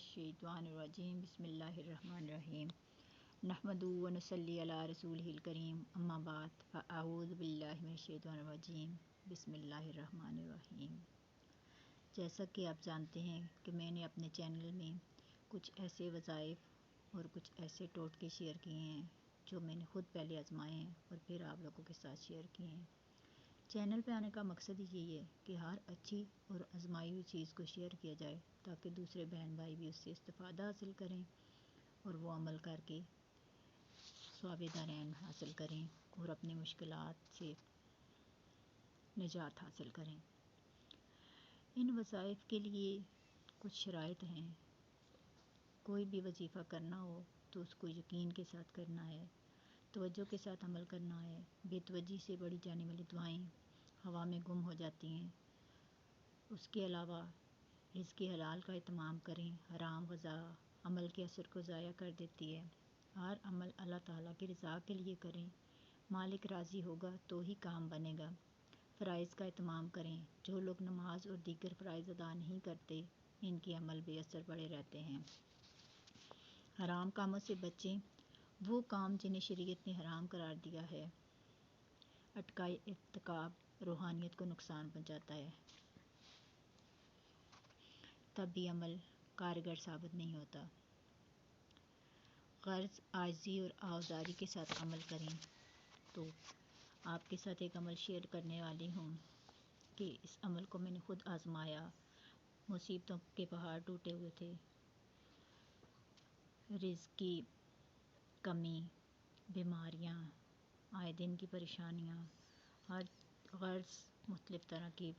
الشیطان الرجیم بسم اللہ الرحمن الرحیم نحمدہ و نصلی علی رسولہ الکریم اما بعد فاعوذ باللہ من الشیطان الرجیم بسم اللہ الرحمن الرحیم۔ جیسا کہ آپ جانتے ہیں کہ میں نے اپنے چینل میں کچھ ایسے وظائف اور کچھ ایسے ٹوٹکے شیئر کیے ہیں جو میں نے خود پہلے آزمائے ہیں اور پھر آپ لوگوں کے ساتھ شیئر کیے ہیں۔ چینل پہ آنے کا مقصد یہی ہے کہ ہر اچھی اور آزمائی ہوئی چیز کو شیئر کیا جائے تاکہ دوسرے بہن بھائی بھی اس سے استفادہ حاصل کریں اور وہ عمل کر کے ثواب دارین حاصل کریں اور اپنی مشکلات سے نجات حاصل کریں۔ ان وظائف کے لیے کچھ شرائط ہیں۔ کوئی بھی وظیفہ کرنا ہو تو اس کو یقین کے ساتھ کرنا ہے، توجہ کے ساتھ عمل کرنا ہے۔ بے توجہی سے پڑھی جانے والی دعائیں ہوا میں گم ہو جاتی ہیں۔ اس کے علاوہ رزق حلال کا اہتمام کریں۔ حرام غذا عمل کے اثر کو ضائع کر دیتی ہے۔ ہر عمل اللہ تعالیٰ کی رضا کے لیے کریں۔ مالک راضی ہوگا تو ہی کام بنے گا۔ فرائض کا اہتمام کریں۔ جو لوگ نماز اور دیگر فرائض ادا نہیں کرتے ان کے عمل بے اثر پڑے رہتے ہیں۔ حرام کاموں سے بچیں۔ وہ کام جنہیں شریعت نے حرام قرار دیا ہے کا ارتکاب روحانیت کو نقصان پہنچاتا ہے، تب بھی عمل کارگر ثابت نہیں ہوتا۔ غرض عاجزی اور آزاری کے ساتھ عمل کریں۔ تو آپ کے ساتھ ایک عمل شیئر کرنے والی ہوں کہ اس عمل کو میں نے خود آزمایا۔ مصیبتوں کے پہاڑ ٹوٹے ہوئے تھے، رزق کی کمی، بیماریاں، آئے دن کی پریشانیاں، ہر غرض مختلف طرح کی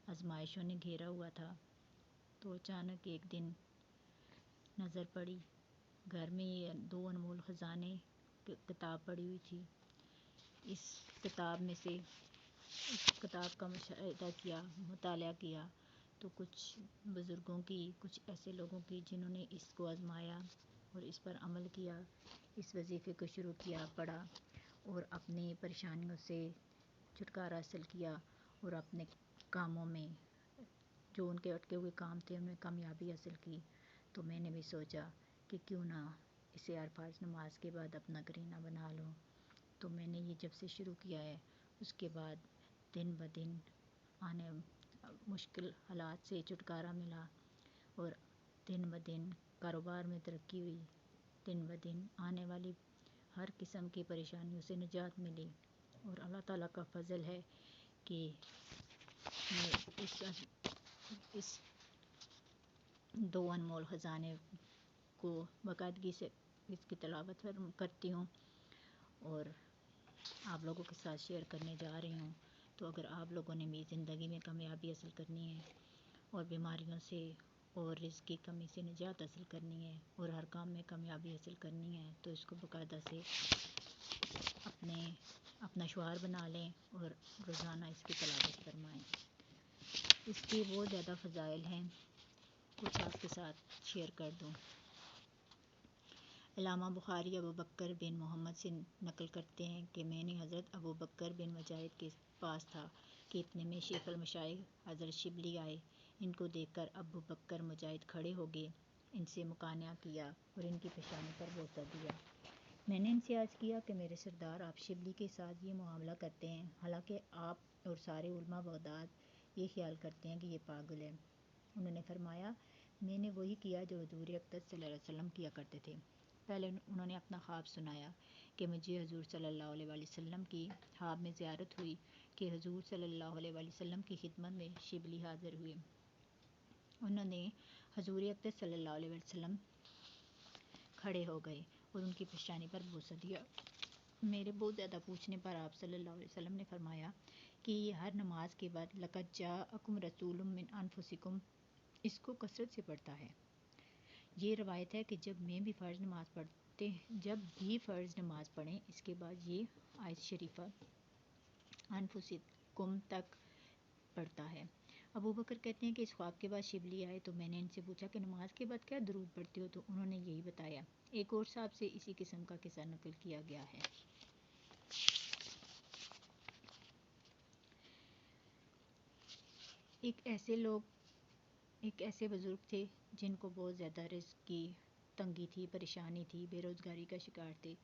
آزمائشوں نے گھیرا ہوا تھا۔ تو اچانک ایک دن نظر پڑی، گھر میں یہ 2 انمول خزانے کتاب پڑی ہوئی تھی۔ اس کتاب میں سے اس کتاب کا مشاہدہ کیا، مطالعہ کیا تو کچھ بزرگوں کی، کچھ ایسے لوگوں کی جنہوں نے اس کو آزمایا اور اس پر عمل کیا، اس وظیفے کو شروع کیا، پڑھا اور اپنی پریشانیوں سے چھٹکارا حاصل کیا اور اپنے کاموں میں جو ان کے اٹکے ہوئے کام تھے ان میں کامیابی حاصل کی۔ تو میں نے بھی سوچا کہ کیوں نہ اسے ہر فرض نماز کے بعد اپنا کرینہ بنا لوں۔ تو میں نے یہ جب سے شروع کیا ہے اس کے بعد دن بدن آنے مشکل حالات سے چھٹکارا ملا اور دن بدن کاروبار میں ترقی ہوئی، دن بدن آنے والی ہر قسم کی پریشانیوں سے نجات ملی۔ اور اللہ تعالیٰ کا فضل ہے کہ میں اس 2 انمول خزانے کو باقاعدگی سے اس کی تلاوت کرتی ہوں اور آپ لوگوں کے ساتھ شیئر کرنے جا رہی ہوں۔ تو اگر آپ لوگوں نے بھی زندگی میں کامیابی حاصل کرنی ہے اور بیماریوں سے اور رزق کی کمی سے نجات حاصل کرنی ہے اور ہر کام میں کامیابی حاصل کرنی ہے تو اس کو باقاعدہ سے اپنا شعار بنا لیں اور روزانہ اس کی تلاوت فرمائیں۔ اس کے بہت زیادہ فضائل ہیں، کچھ آپ کے ساتھ شیئر کر دوں۔ علامہ بخاری ابو بکر بن محمد سے نقل کرتے ہیں کہ میں نے حضرت ابو بکر بن مجاہد کے پاس تھا کہ اتنے میں شیخ المشائخ حضرت شبلی آئے۔ ان کو دیکھ کر ابو بکر مجاہد کھڑے ہو گئے، ان سے مقانعہ کیا اور ان کی پیشانی پر بوسہ دیا۔ میں نے ان سے عرض کیا کہ میرے سردار آپ شبلی کے ساتھ یہ معاملہ کرتے ہیں، حالانکہ آپ اور سارے علماء بغداد یہ خیال کرتے ہیں کہ یہ پاگل ہے۔ انہوں نے فرمایا میں نے وہی کیا جو حضور اقدس صلی اللہ علیہ وسلم کیا کرتے تھے۔ پہلے انہوں نے اپنا خواب سنایا کہ مجھے حضور صلی اللہ علیہ وآلہ وسلم کی خواب میں زیارت ہوئی کہ حضور صلی اللہ علیہ وآلہ وسلم کی خدمت میں شبلی حاضر ہوئے۔ انہوں نے حضور اقدس صلی اللہ علیہ وآلہ وسلم کھڑے ہو گئے اور ان کی پیشانی پر بوسہ دیا۔ میرے بہت زیادہ پوچھنے پر آپ صلی اللہ علیہ وسلم نے فرمایا کہ یہ ہر نماز کے بعد لقد جاءکم رسول من انفسکم اس کو کثرت سے پڑھتا ہے۔ یہ روایت ہے کہ جب بھی فرض نماز پڑھیں اس کے بعد یہ آیت شریفہ انفسکم تک پڑھتا ہے۔ ابو بکر کہتے ہیں کہ اس خواب کے بعد شبلی آئے تو میں نے ان سے پوچھا کہ نماز کے بعد کیا درود پڑھتے ہو، تو انہوں نے یہی بتایا۔ ایک اور صاحب سے اسی قسم کا قصہ نقل کیا گیا ہے۔ ایک ایسے لوگ ایک ایسے بزرگ تھے جن کو بہت زیادہ رزق کی تنگی تھی، پریشانی تھی، بے روزگاری کا شکار تھے۔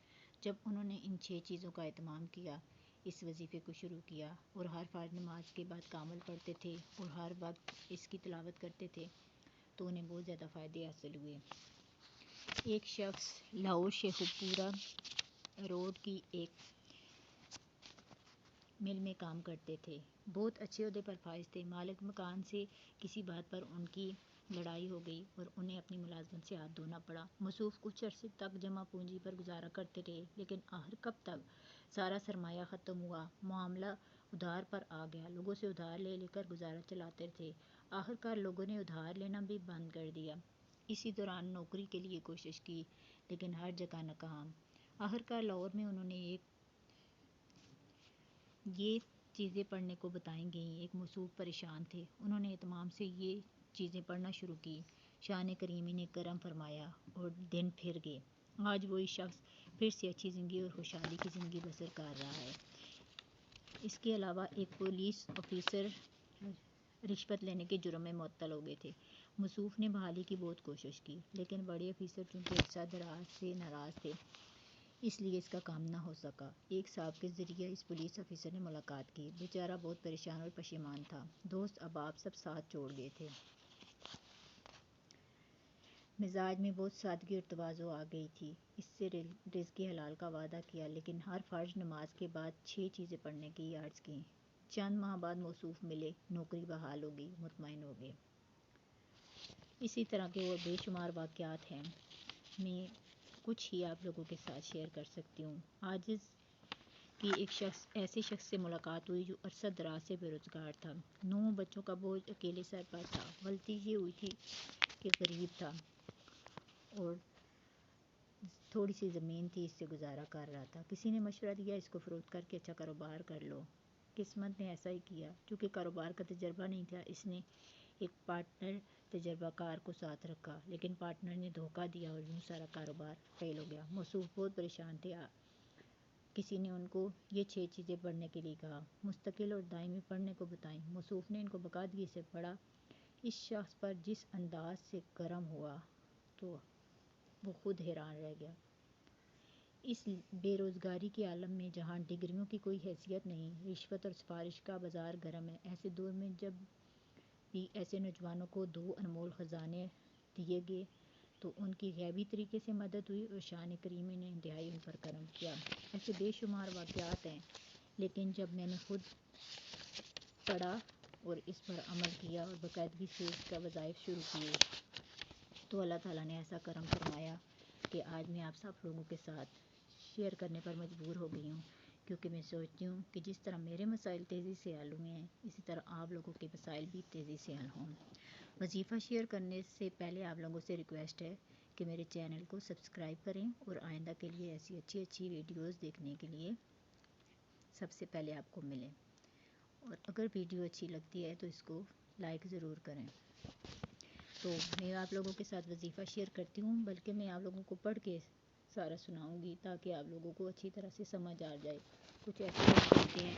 جب انہوں نے ان 6 چیزوں کا اہتمام کیا، اس وظیفے کو شروع کیا اور ہر فرض نماز کے بعد کامل پڑھتے تھے اور ہر وقت اس کی تلاوت کرتے تھے تو انہیں بہت زیادہ فائدے حاصل ہوئے۔ ایک شخص لاہور شیخو پورہ روڈ کی ایک مل میں کام کرتے تھے۔ بہت اچھے عہدے پر فائز تھے۔ مالک مکان سے کسی بات پر ان کی لڑائی ہو گئی اور انہیں اپنی ملازمت سے ہاتھ دھونا پڑا۔ موصوف کچھ عرصے تک جمع پونجی پر گزارا کرتے رہے، لیکن آخر کب تک سارا سرمایہ ختم ہوا۔ معاملہ ادھار پر آ گیا۔ لوگوں سے ادھار لے کر گزارا چلاتے تھے۔ آخرکار لوگوں نے ادھار لینا بھی بند کر دیا۔ اسی دوران نوکری کے لیے کوشش کی، لیکن ہر جگہ ناکام۔ آخرکار لاہور میں انہوں نے یہ چیزیں پڑھنے کو بتائی گئیں۔ ایک موصوف پریشان تھے۔ انہوں نے اہتمام سے یہ چیزیں پڑھنا شروع کی۔ شان کریمی نے کرم فرمایا اور دن پھر گئے۔ آج وہی شخص پھر سے اچھی زندگی اور خوشحالی کی زندگی بسر کر رہا ہے۔ اس کے علاوہ ایک پولیس آفیسر رشوت لینے کے جرم میں معطل ہو گئے تھے۔ موصوف نے بحالی کی بہت کوشش کی، لیکن بڑے آفیسر چونکہ عرصہ دراز سے ناراض تھے، اس لیے اس کا کام نہ ہو سکا۔ ایک صاحب کے ذریعہ اس پولیس آفیسر نے ملاقات کی۔ بیچارہ بہت پریشان اور پشیمان تھا۔ دوست احباب سب ساتھ چھوڑ گئے تھے۔ مزاج میں بہت سادگی اور تواضع آ گئی تھی۔ اس سے رزق حلال کا وعدہ کیا، لیکن ہر فرض نماز کے بعد 6 چیزیں پڑھنے کی عرض کی۔ چند ماہ بعد موصوف ملے، نوکری بحال ہو گئی، مطمئن ہو گئے۔ اسی طرح کے اور بے شمار واقعات ہیں۔ میں کچھ ہی آپ لوگوں کے ساتھ شیئر کر سکتی ہوں۔ عاجز کی ایک ایسے شخص سے ملاقات ہوئی جو عرصہ دراز سے بے روزگار تھا۔ 9 بچوں کا بوجھ اکیلے سر پر تھا۔ غلطی یہ ہوئی تھی کہ غریب تھا اور تھوڑی سی زمین تھی، اس سے گزارا کر رہا تھا۔ کسی نے مشورہ دیا اس کو فروخت کر کے اچھا کاروبار کر لو۔ قسمت نے ایسا ہی کیا۔ چونکہ کاروبار کا تجربہ نہیں تھا، اس نے ایک پارٹنر تجربہ کار کو ساتھ رکھا، لیکن پارٹنر نے دھوکہ دیا اور یوں سارا کاروبار فیل ہو گیا۔ موصوف بہت پریشان تھے۔ کسی نے ان کو یہ 6 چیزیں پڑھنے کے لیے کہا، مستقل اور دائمی پڑھنے کو بتائیں۔ موصوف نے ان کو باقاعدگی سے پڑھا۔ اس شخص پر جس انداز سے کرم ہوا تو وہ خود حیران رہ گیا۔ اس بے روزگاری کے عالم میں جہاں ڈگریوں کی کوئی حیثیت نہیں، رشوت اور سفارش کا بازار گرم ہے، ایسے دور میں جب بھی ایسے نوجوانوں کو 2 انمول خزانے دیے گئے تو ان کی غیبی طریقے سے مدد ہوئی اور شان کریمی نے انتہائی ان پر کرم کیا۔ ایسے بے شمار واقعات ہیں، لیکن جب میں نے خود پڑھا اور اس پر عمل کیا اور باقاعدگی سے اس کا وظائف شروع کیے تو اللہ تعالیٰ نے ایسا کرم فرمایا کہ آج میں آپ سب لوگوں کے ساتھ شیئر کرنے پر مجبور ہو گئی ہوں، کیونکہ میں سوچتی ہوں کہ جس طرح میرے مسائل تیزی سے حل ہوئے ہیں، اسی طرح آپ لوگوں کے مسائل بھی تیزی سے حل ہوں۔ وظیفہ شیئر کرنے سے پہلے آپ لوگوں سے ریکویسٹ ہے کہ میرے چینل کو سبسکرائب کریں اور آئندہ کے لیے ایسی اچھی ویڈیوز دیکھنے کے لیے سب سے پہلے آپ کو ملیں، اور اگر ویڈیو اچھی لگتی ہے تو اس کو لائک ضرور کریں۔ تو میں آپ لوگوں کے ساتھ وظیفہ شیئر کرتی ہوں، بلکہ میں آپ لوگوں کو پڑھ کے سارا سناؤں گی تاکہ آپ لوگوں کو اچھی طرح سے سمجھ آ جائے۔ کچھ ایسے لوگ ہوتے ہیں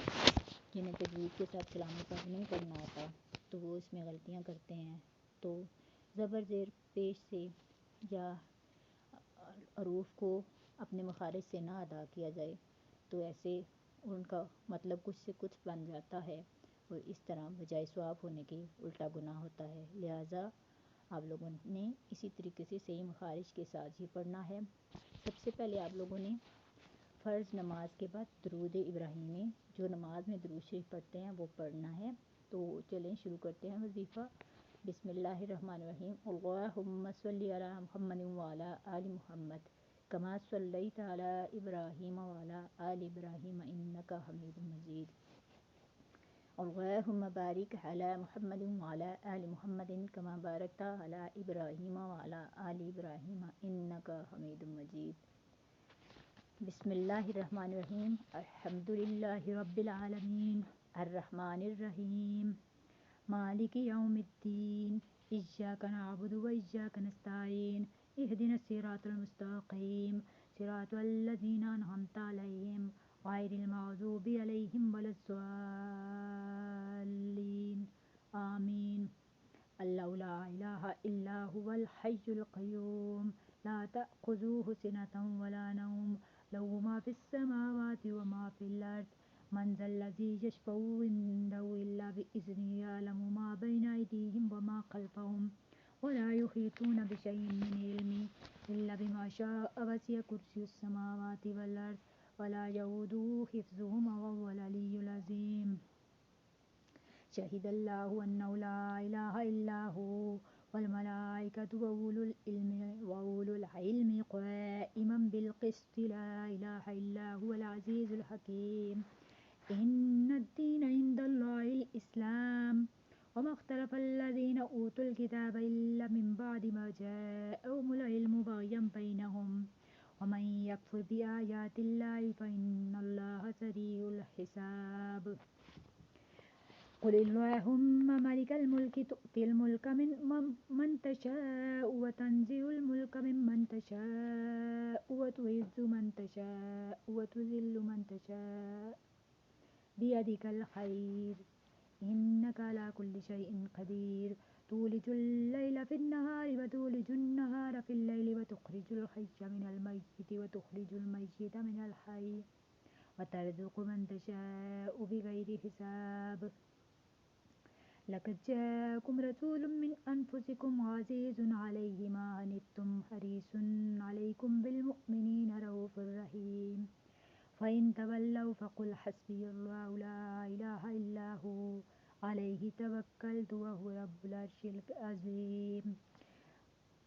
جنہیں تجوید کے ساتھ کلام پاک نہیں پڑھنا آتا تو وہ اس میں غلطیاں کرتے ہیں، تو زبر زیر پیش سے یا حروف کو اپنے مخارج سے نہ ادا کیا جائے تو ایسے ان کا مطلب کچھ سے کچھ بن جاتا ہے اور اس طرح بجائے ثواب ہونے کے الٹا گناہ ہوتا ہے۔ لہٰذا آپ لوگوں نے اسی طریقے سے صحیح مخارج کے ساتھ ہی پڑھنا ہے۔ سب سے پہلے آپ لوگوں نے فرض نماز کے بعد درود ابراہیمی، جو نماز میں درود شریف پڑھتے ہیں، وہ پڑھنا ہے۔ تو چلیں شروع کرتے ہیں وظیفہ۔ بسم اللہ الرحمن الرحیم۔ اللہم صلی علی محمد وعلی آل محمد کما صلیت علی ابراہیم وعلی آل ابراہیم انک حمید مجید۔ اللہم بارک علی محمد وعلی آل محمد کما بارکت علی ابراہیم وعلی آل ابراہیم انک حمید مجید۔ بسم اللہ الرحمن الرحیم۔ الحمد للہ رب العالمین، الرحمن الرحیم، مالک یوم الدین، ایاک نعبد و ایاک نستعین، اہدنا الصراط المستقیم، صراط الذین انعمت علیہم غیر المغضوب علیہم ولا الضالین، آمین۔ اللہ لا الہ الا هو الحی القیوم لا تأخذوه سنة ولا نوم له ما في السماوات وما في الأرض من ذا الذي يشفع عنده إلا بإذنه يعلم ما بين أيديهم وما خلفهم ولا يحيطون بشيء من علمه إلا بما شاء وسع كرسيه السماوات والأرض ولا يؤوده حفظهما وهو العلي العظيم شهد الله أنه لا إله إلا هو والملائكة وأولو العلم قائما بالقسط لا إله إلا هو العزيز الحكيم إن الدين عند الله الإسلام وما اختلف الذين أوتوا الكتاب إلا من بعد ما جاءهم العلم بغيا بينهم ومن يكفر بآيات الله فإن الله سريع الحساب قل اللهم مالك الملك تؤتي الملك من تشاء وتنزع الملك ممن تشاء وتعز من تشاء وتذل من تشاء بيدك الخير إنك على كل شيء قدير تولج الليل في النهار وتولج النهار في الليل وتخرج الحي من الميت وتخرج الميت من الحي وترزق من تشاء بغير حساب لقد جاءكم رسول من أنفسكم عزيز عليه ما عنتم حريص عليكم بالمؤمنين رؤوف رحيم فإن تولوا فقل حسبي الله لا إله إلا هو عليه توكلت وهو رب العرش العظيم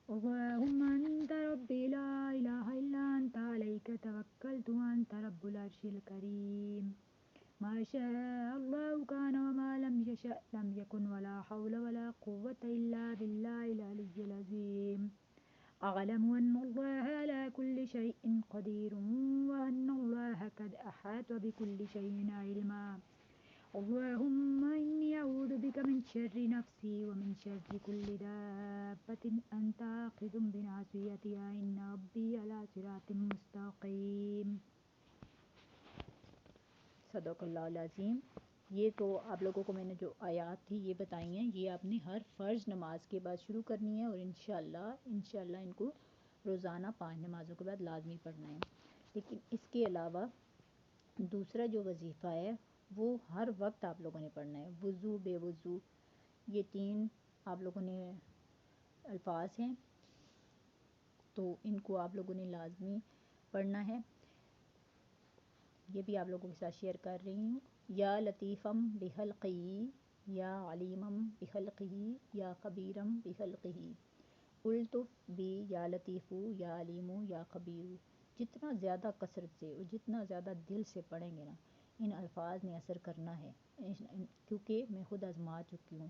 اللهم أنت ربي لا إله إلا أنت عليك توكلت وأنت رب العرش الكريم ما شاء الله كان وما لم يشأ لم يكن ولا حول ولا قوة إلا بالله العلي العظيم أعلم أن الله على كل شيء قدير وأن الله قد أحاط بكل شيء علما اللهم إني أعوذ بك من شر نفسي ومن شر كل دابة أنت آخذ بناصيتها إن ربي على صراط مستقيم صدق اللہ العظیم. یہ تو آپ لوگوں کو میں نے جو آیات تھی یہ بتائی ہیں، یہ آپ نے ہر فرض نماز کے بعد شروع کرنی ہے اور انشاءاللہ ان کو روزانہ 5 نمازوں کے بعد لازمی پڑھنا ہے. لیکن اس کے علاوہ دوسرا جو وظیفہ ہے وہ ہر وقت آپ لوگوں نے پڑھنا ہے. وضو، بے وضو، یہ 3 آپ لوگوں نے الفاظ ہیں تو ان کو آپ لوگوں نے لازمی پڑھنا ہے. یہ بھی آپ لوگوں کے ساتھ شیئر کر رہی ہوں. یا لطیفم بخلقی یا علیمم بخلقی یا خبیرم بخلقی الطف بی یا لطیفو یا علیمو یا خبیرو. جتنا زیادہ کثرت سے اور جتنا زیادہ دل سے پڑھیں گے نا ان الفاظ نے اثر کرنا ہے، کیونکہ میں خود آزما چکی ہوں.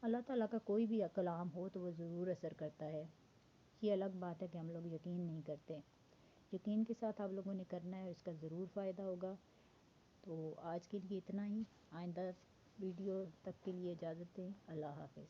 اللہ تعالیٰ کا کوئی بھی کلام ہو تو وہ ضرور اثر کرتا ہے. یہ الگ بات ہے کہ ہم لوگ یقین نہیں کرتے. یقین کے ساتھ آپ لوگوں نے کرنا ہے اور اس کا ضرور فائدہ ہوگا. تو آج کے لیے اتنا ہی. آئندہ ویڈیو تک کے لیے اجازت دیں. اللہ حافظ.